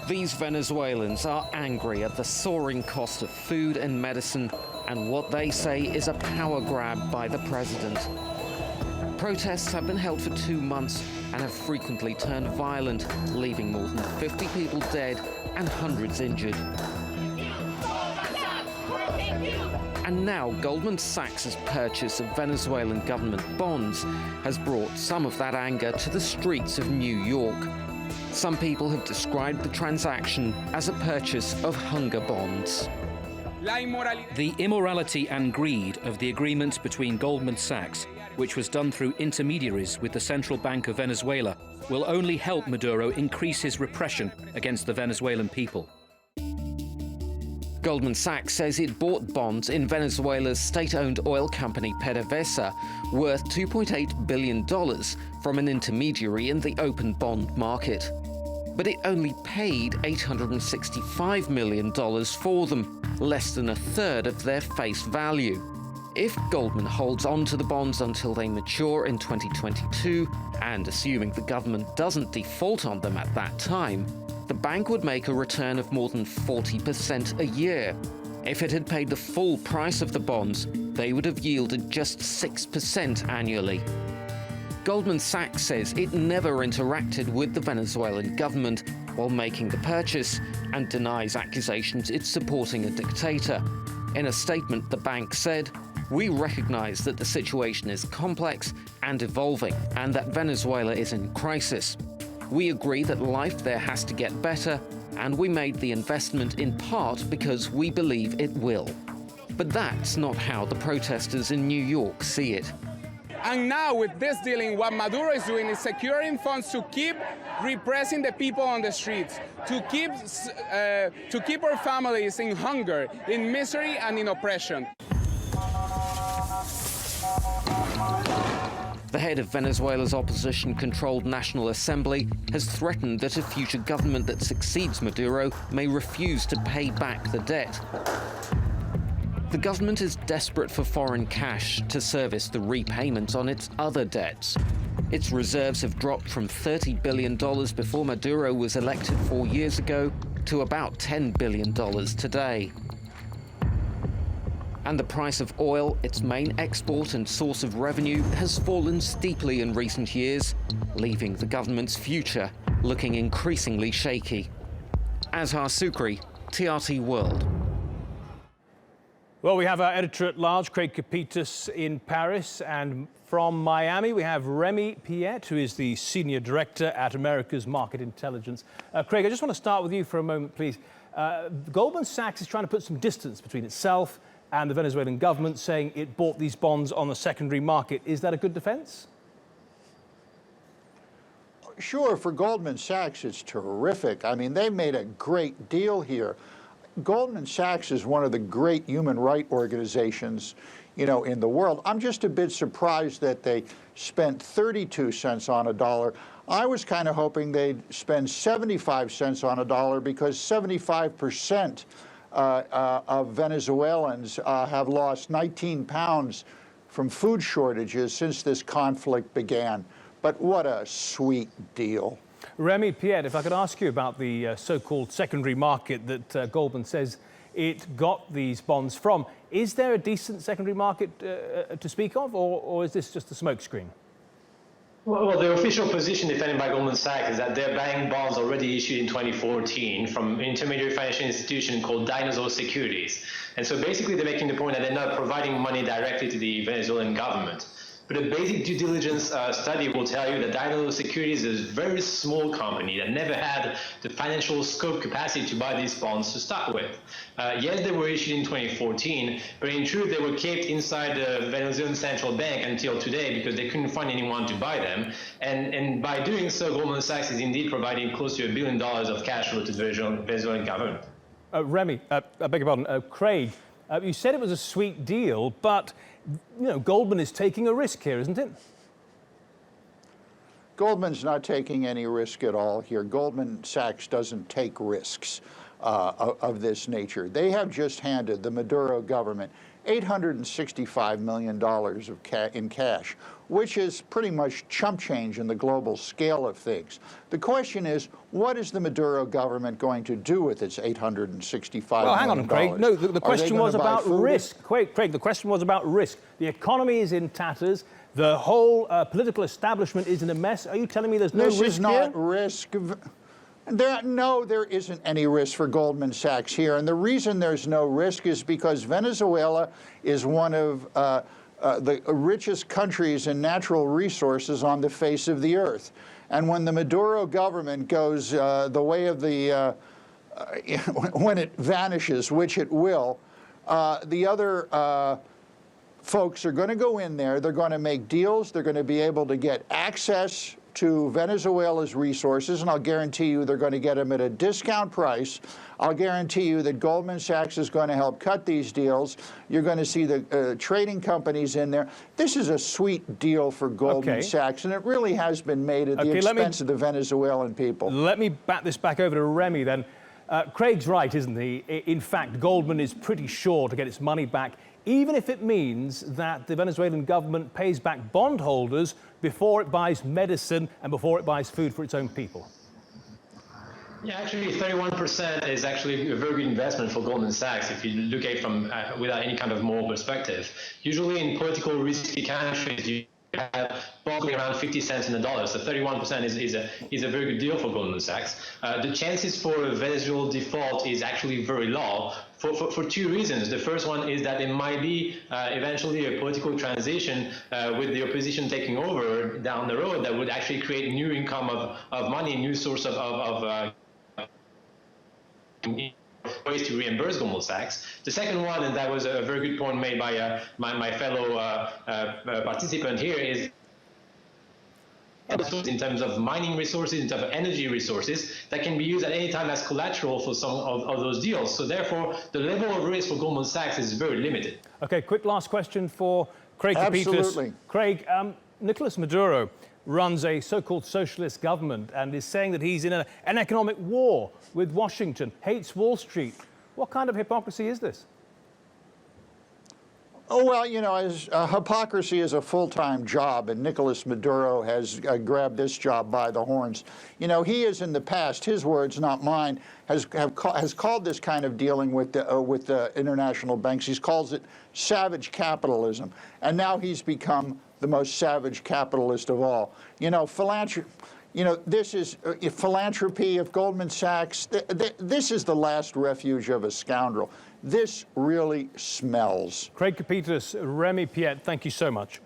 These Venezuelans are angry at the soaring cost of food and medicine and what they say is a power grab by the president. Protests have been held for 2 months and have frequently turned violent, leaving more than 50 people dead and hundreds injured. And now Goldman Sachs' purchase of Venezuelan government bonds has brought some of that anger to the streets of New York. Some people have described the transaction as a purchase of hunger bonds. The immorality and greed of the agreement between Goldman Sachs, which was done through intermediaries with the Central Bank of Venezuela, will only help Maduro increase his repression against the Venezuelan people. Goldman Sachs says it bought bonds in Venezuela's state-owned oil company PDVSA worth $2.8 billion from an intermediary in the open bond market. But it only paid $865 million for them, less than a third of their face value. If Goldman holds on to the bonds until they mature in 2022, and assuming the government doesn't default on them at that time, the bank would make a return of more than 40% a year. If it had paid the full price of the bonds, they would have yielded just 6% annually. Goldman Sachs says it never interacted with the Venezuelan government while making the purchase and denies accusations it's supporting a dictator. In a statement, the bank said, "We recognize that the situation is complex and evolving and that Venezuela is in crisis. We agree that life there has to get better, and we made the investment in part because we believe it will." But that's not how the protesters in New York see it. And now with this dealing, what Maduro is doing is securing funds to keep repressing the people on the streets, to keep our families in hunger, in misery, and in oppression. The head of Venezuela's opposition-controlled National Assembly has threatened that a future government that succeeds Maduro may refuse to pay back the debt. The government is desperate for foreign cash to service the repayments on its other debts. Its reserves have dropped from $30 billion before Maduro was elected 4 years ago to about $10 billion today. And the price of oil, its main export and source of revenue, has fallen steeply in recent years, leaving the government's future looking increasingly shaky. Azhar Sukri, TRT World. Well, we have our editor-at-large, Craig Copetas, in Paris, and from Miami, we have Remi Piet, who is the Senior Director at America's Market Intelligence. Craig, I just want to start with you for a moment, please. Goldman Sachs is trying to put some distance between itself and the Venezuelan government, saying it bought these bonds on the secondary market. Is that a good defense? Sure, for Goldman Sachs, it's terrific. I mean, they made a great deal here. Goldman Sachs is one of the great human rights organizations, in the world. I'm just a bit surprised that they spent 32 cents on a dollar. I was kind of hoping they'd spend 75 cents on a dollar because 75% of Venezuelans have lost 19 pounds from food shortages since this conflict began. But what a sweet deal. Remi, Piet, if I could ask you about the so-called secondary market that Goldman says it got these bonds from. Is there a decent secondary market to speak of, or is this just a smokescreen? Well, the official position defended by Goldman Sachs is that they're buying bonds already issued in 2014 from an intermediary financial institution called Azhar Securities. And so basically they're making the point that they're not providing money directly to the Venezuelan government. But a basic due diligence study will tell you that Azhar Securities is a very small company that never had the financial scope capacity to buy these bonds to start with. Yes, they were issued in 2014, but in truth, they were kept inside the Venezuelan central bank until today because they couldn't find anyone to buy them. And by doing so, Goldman Sachs is indeed providing close to $1 billion of cash flow to the Venezuelan government. Remi, I beg your pardon, Craig, you said it was a sweet deal, but Goldman is taking a risk here, isn't it? Goldman's not taking any risk at all here. Goldman Sachs doesn't take risks of this nature. They have just handed the Maduro government $865 million in cash, which is pretty much chump change in the global scale of things. The question is, what is the Maduro government going to do with its $865 million? Well, hang on, Craig. No, the question was about risk. Craig, the question was about risk. The economy is in tatters. The whole political establishment is in a mess. Are you telling me there's no risk here? This is not risk. No, there isn't any risk for Goldman Sachs here. And the reason there's no risk is because Venezuela is one of the richest countries in natural resources on the face of the earth. And when the Maduro government goes the way of the, when it vanishes, which it will, the other folks are going to go in there, they're going to make deals, they're going to be able to get access to Venezuela's resources, and I'll guarantee you they're going to get them at a discount price. I'll guarantee you that Goldman Sachs is going to help cut these deals. You're going to see the trading companies in there. This is a sweet deal for Goldman Sachs, and it really has been made at the expense of the Venezuelan people. Let me bat this back over to Remi then. Craig's right, isn't he? In fact, Goldman is pretty sure to get its money back, even if it means that the Venezuelan government pays back bondholders before it buys medicine and before it buys food for its own people. Yeah, actually, 31% is actually a very good investment for Goldman Sachs if you look at it from without any kind of moral perspective. Usually in political risky countries, you have bonds going around 50 cents in the dollar, so 31% is a very good deal for Goldman Sachs. The chances for a Venezuelan default is actually very low for two reasons. The first one is that it might be eventually a political transition with the opposition taking over down the road that would actually create new income of money, new source of ways to reimburse Goldman Sachs. The second one, and that was a very good point made by my fellow participant here, is in terms of mining resources, in terms of energy resources, that can be used at any time as collateral for some of those deals. So therefore, the level of risk for Goldman Sachs is very limited. Okay, quick last question for Craig Copetas. Absolutely. Craig, Nicolas Maduro runs a so-called socialist government and is saying that he's in an economic war with Washington, hates Wall Street. What kind of hypocrisy is this? Oh, well, you know, hypocrisy is a full-time job, and Nicolas Maduro has grabbed this job by the horns. You know, he is in the past, his words, not mine, has called this kind of dealing with the international banks, he calls it savage capitalism. And now he's become the most savage capitalist of all. You know, philanthropy. You know, this is philanthropy of Goldman Sachs. This is the last refuge of a scoundrel. This really smells. Craig Copetas, Remi, Piet, thank you so much.